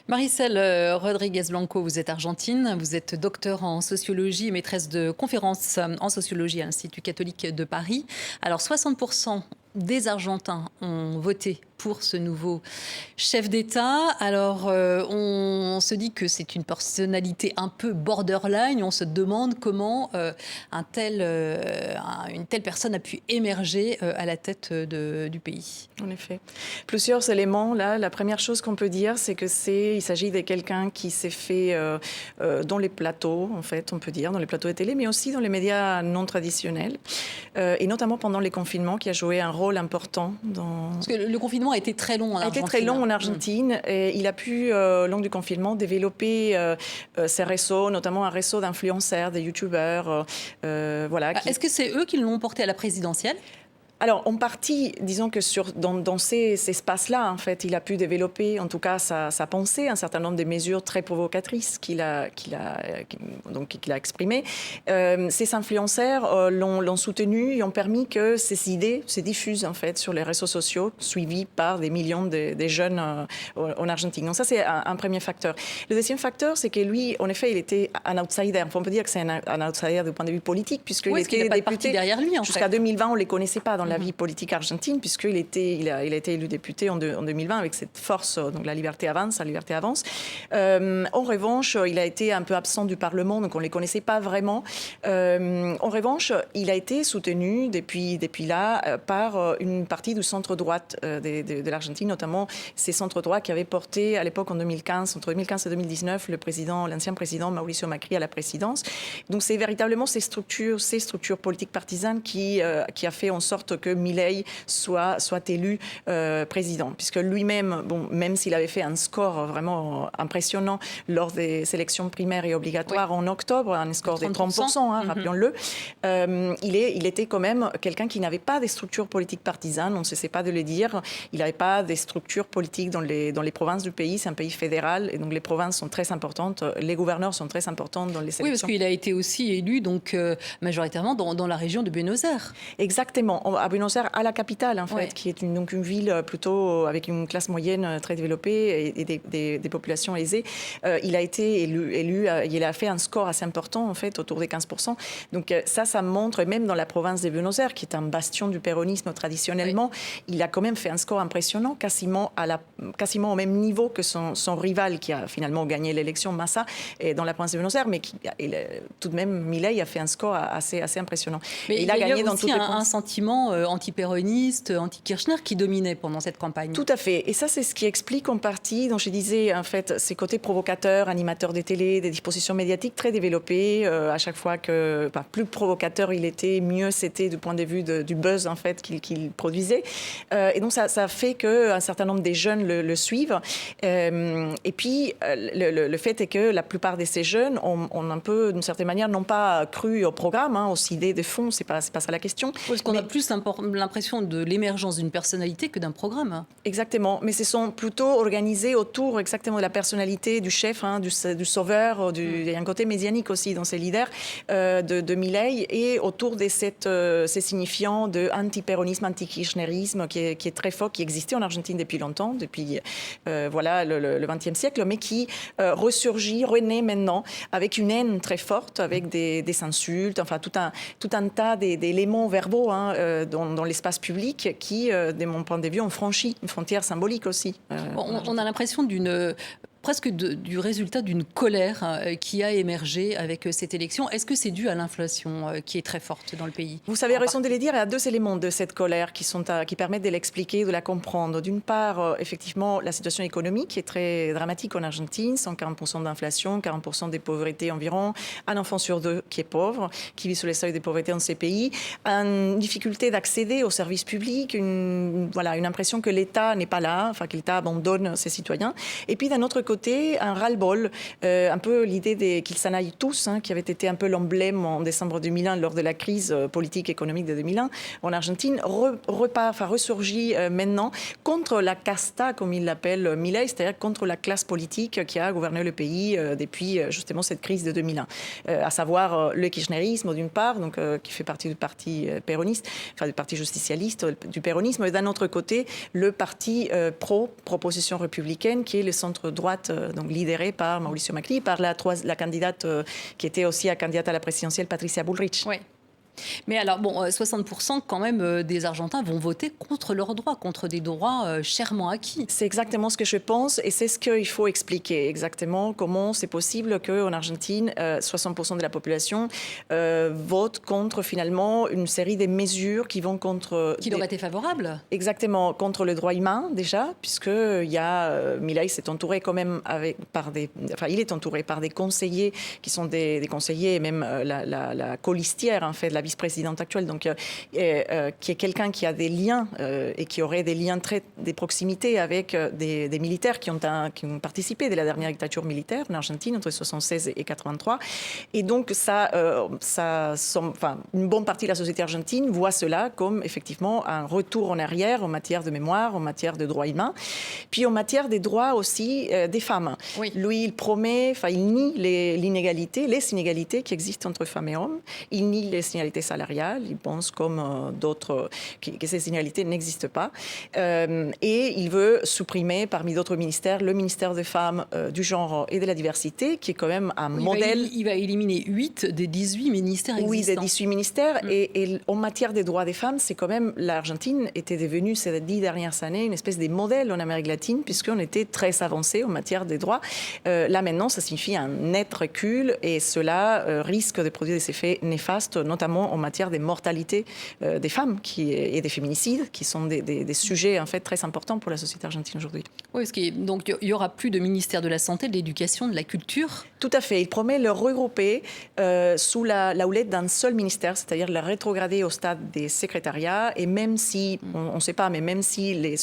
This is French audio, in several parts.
Maricel Rodriguez Blanco, vous êtes argentine, vous êtes docteur en sociologie et maîtresse de conférences en sociologie à l'Institut catholique de Paris. Alors 60% des Argentins ont voté pour ce nouveau chef d'État. Alors, on se dit que c'est une personnalité un peu borderline. On se demande comment une telle personne a pu émerger à la tête du pays. En effet. Plusieurs éléments. Là, la première chose qu'on peut dire, c'est qu'il s'agit de quelqu'un qui s'est fait dans les plateaux, en fait, on peut dire, dans les plateaux de télé, mais aussi dans les médias non traditionnels, et notamment pendant les confinements, qui a joué un rôle important dans... Parce que le confinement a été très long en Argentine. A été très long en Argentine. Et il a pu, lors du confinement, développer ses réseaux, notamment un réseau d'influenceurs, de youtubeurs. Voilà, Est-ce que c'est eux qui l'ont porté à la présidentielle ? Alors, en partie, disons que dans ces espaces-là, en fait, il a pu développer, en tout cas, sa pensée, un certain nombre de mesures très provocatrices qu'il a exprimées. Ces influenceurs l'ont soutenu et ont permis que ces idées se diffusent, en fait, sur les réseaux sociaux, suivis par des millions de jeunes en Argentine. Donc ça, c'est un premier facteur. Le deuxième facteur, c'est que lui, en effet, il était un outsider. On peut dire que c'est un outsider du point de vue politique, puisqu'il était député. Derrière lui, jusqu'à 2020, on ne les connaissait pas dans la vie politique argentine, puisqu'il il a été élu député en 2020 avec cette force, donc la liberté avance. En revanche, il a été un peu absent du Parlement, donc on ne les connaissait pas vraiment. En revanche, il a été soutenu depuis là par une partie du centre-droite de l'Argentine, notamment ces centres-droits qui avaient porté à l'époque entre 2015 et 2019, l'ancien président Mauricio Macri à la présidence. Donc c'est véritablement ces structures politiques partisanes qui a fait en sorte que Milei soit élu président, puisque lui-même, même s'il avait fait un score vraiment impressionnant lors des élections primaires et obligatoires en octobre, un score de 30%, rappelons-le, il était quand même quelqu'un qui n'avait pas des structures politiques partisanes, on ne cessait pas de le dire, il n'avait pas des structures politiques dans les provinces du pays, c'est un pays fédéral, et donc les provinces sont très importantes, les gouverneurs sont très importants dans les élections. Oui, parce qu'il a été aussi élu donc, majoritairement dans la région de Buenos Aires. Exactement, à Buenos Aires, à la capitale, en fait, qui est une ville plutôt avec une classe moyenne très développée et des populations aisées. Il a été élu, il a fait un score assez important, en fait, autour des 15%. Donc ça montre, même dans la province de Buenos Aires, qui est un bastion du péronisme traditionnellement, il a quand même fait un score impressionnant, quasiment au même niveau que son rival, qui a finalement gagné l'élection, Massa, dans la province de Buenos Aires, mais tout de même, Milei a fait un score assez impressionnant. Mais il a gagné dans toutes les un sentiment anti-péroniste, anti-Kirchner qui dominait pendant cette campagne. Tout à fait. Et ça, c'est ce qui explique en partie, dont je disais, en fait, ses côtés provocateurs, animateurs de télé, des dispositions médiatiques très développées. À chaque fois que plus provocateur il était, mieux c'était du point de vue du buzz, en fait, qu'il produisait. Et donc, ça fait qu'un certain nombre des jeunes le suivent. Et puis, le fait est que la plupart de ces jeunes ont un peu, d'une certaine manière, n'ont pas cru au programme, aux idées de fond. C'est pas ça la question. Parce qu'on a plus l'impression de l'émergence d'une personnalité que d'un programme. Exactement, mais ce sont plutôt organisés autour exactement de la personnalité du chef, du sauveur, il y a un côté médianique aussi dans ces leaders de Milei, et autour de ces signifiants de anti-péronisme, anti-kirchnerisme qui est très fort, qui existait en Argentine depuis longtemps, depuis le XXe siècle, mais qui ressurgit, renaît maintenant avec une haine très forte, avec des insultes, enfin tout un tas d'éléments verbaux dans l'espace public qui, de mon point de vue, ont franchi une frontière symbolique aussi. On a l'impression presque du résultat d'une colère qui a émergé avec cette élection. Est-ce que c'est dû à l'inflation qui est très forte dans le pays ? Vous avez raison de le dire, il y a deux éléments de cette colère qui permettent de l'expliquer, de la comprendre. D'une part, effectivement, la situation économique qui est très dramatique en Argentine, 140% d'inflation, 40% de pauvreté environ, un enfant sur deux qui est pauvre, qui vit sous les seuils de pauvreté dans ces pays, une difficulté d'accéder aux services publics, une impression que l'État n'est pas là, que l'État abandonne ses citoyens. Et puis d'un autre côté, un ras-le-bol, un peu l'idée qu'ils s'en aillent tous, qui avait été un peu l'emblème en décembre 2001 lors de la crise politique économique de 2001 en Argentine, ressurgit maintenant contre la casta, comme il l'appelle Milei, c'est-à-dire contre la classe politique qui a gouverné le pays depuis justement cette crise de 2001, à savoir le kirchnerisme d'une part, donc qui fait partie du parti péroniste, du parti justicialiste, du péronisme, et d'un autre côté, le parti pro-proposition républicaine, qui est le centre-droite droite, donc lidérée par Mauricio Macri, par la candidate qui était aussi la candidate à la présidentielle, Patricia Bullrich. Oui. Mais alors, bon, 60% quand même des Argentins vont voter contre leurs droits, contre des droits chèrement acquis. C'est exactement ce que je pense et c'est ce qu'il faut expliquer exactement, comment c'est possible qu'en Argentine, 60% de la population vote contre finalement une série de mesures qui vont contre... Qui leur étaient favorables. Exactement, contre le droit humain déjà, puisque Milei s'est entouré quand même il est entouré par des conseillers qui sont des conseillers et même la colistière en fait de la vice-présidente actuelle, donc qui est quelqu'un qui a des liens et qui aurait des liens des proximités avec des militaires qui ont participé de la dernière dictature militaire en Argentine entre 1976 et 1983. Et donc une bonne partie de la société argentine voit cela comme effectivement un retour en arrière en matière de mémoire, en matière de droits humains, puis en matière des droits aussi des femmes. Oui. Lui, il nie les inégalités qui existent entre femmes et hommes. Il nie les inégalités salariales. Il pense, comme d'autres, que ces inégalités n'existent pas. Et il veut supprimer, parmi d'autres ministères, le ministère des femmes, du genre et de la diversité, qui est quand même un modèle... Il va éliminer 8 des 18 ministères existants. Oui, des 18 ministères. Et en matière des droits des femmes, c'est quand même... L'Argentine était devenue, ces 10 dernières années, une espèce de modèle en Amérique latine, puisqu'on était très avancé en matière des droits. Là, maintenant, ça signifie un net recul, et cela risque de produire des effets néfastes, notamment en matière des mortalités des femmes et des féminicides, qui sont des sujets en fait très importants pour la société argentine aujourd'hui. Oui, donc il n'y aura plus de ministère de la Santé, de l'Éducation, de la Culture. Tout à fait. Il promet le regrouper sous la houlette d'un seul ministère, c'est-à-dire le rétrograder au stade des secrétariats. Et même si, on ne sait pas, mais même si les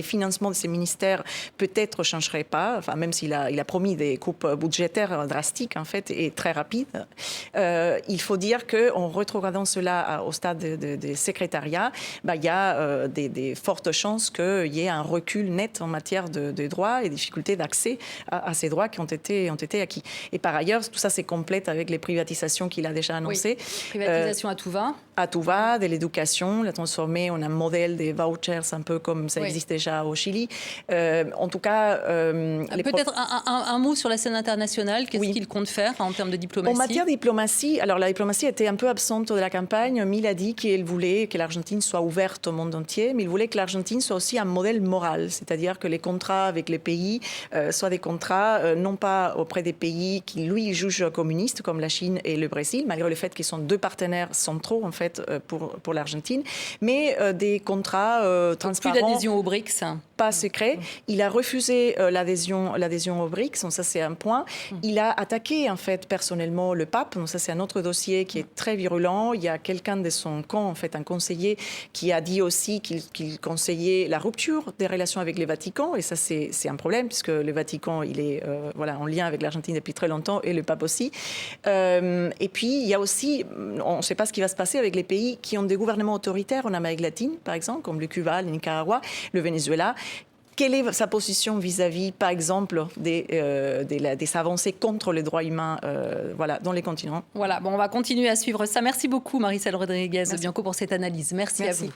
financements de ces ministères peut-être ne changeraient pas, même s'il a promis des coupes budgétaires drastiques en fait et très rapides, il faut dire qu'en rétrogradant cela au stade des secrétariats, il y a des fortes chances qu'il y ait un recul net en matière de droits et difficultés d'accès à ces droits qui ont été acquis. Et par ailleurs, tout ça se complète avec les privatisations qu'il a déjà annoncées. Oui. Privatisation à tout va. À tout va, de l'éducation, la transformer en un modèle des vouchers, un peu comme ça existe déjà au Chili. En tout cas... Peut-être un mot sur la scène internationale. Qu'est-ce qu'il compte faire en termes de diplomatie? En matière de diplomatie, alors la diplomatie était un peu absente de la campagne. Milei a dit qu'il voulait que l'Argentine soit ouverte au monde entier, mais il voulait que l'Argentine soit aussi un modèle moral, c'est-à-dire que les contrats avec les pays soient des contrats non pas auprès des pays qui, lui, jugent communistes, comme la Chine et le Brésil, malgré le fait qu'ils sont deux partenaires centraux, en fait, pour l'Argentine, mais des contrats transparents. Plus d'adhésion aux BRICS. Pas secret. Il a refusé l'adhésion aux BRICS, donc ça c'est un point. Il a attaqué en fait personnellement le pape, donc ça c'est un autre dossier qui est très virulent. Il y a quelqu'un de son camp, en fait un conseiller, qui a dit aussi qu'il conseillait la rupture des relations avec le Vatican, et ça c'est un problème puisque le Vatican il est en lien avec l'Argentine depuis très longtemps et le pape aussi. Et puis il y a aussi, on ne sait pas ce qui va se passer avec les pays qui ont des gouvernements autoritaires en Amérique latine, par exemple, comme le Cuba, le Nicaragua, le Venezuela. Quelle est sa position vis-à-vis, par exemple, des avancées contre les droits humains dans les continents? Voilà, on va continuer à suivre ça. Merci beaucoup, Maricel Rodriguez Bianco, pour cette analyse. Merci à vous.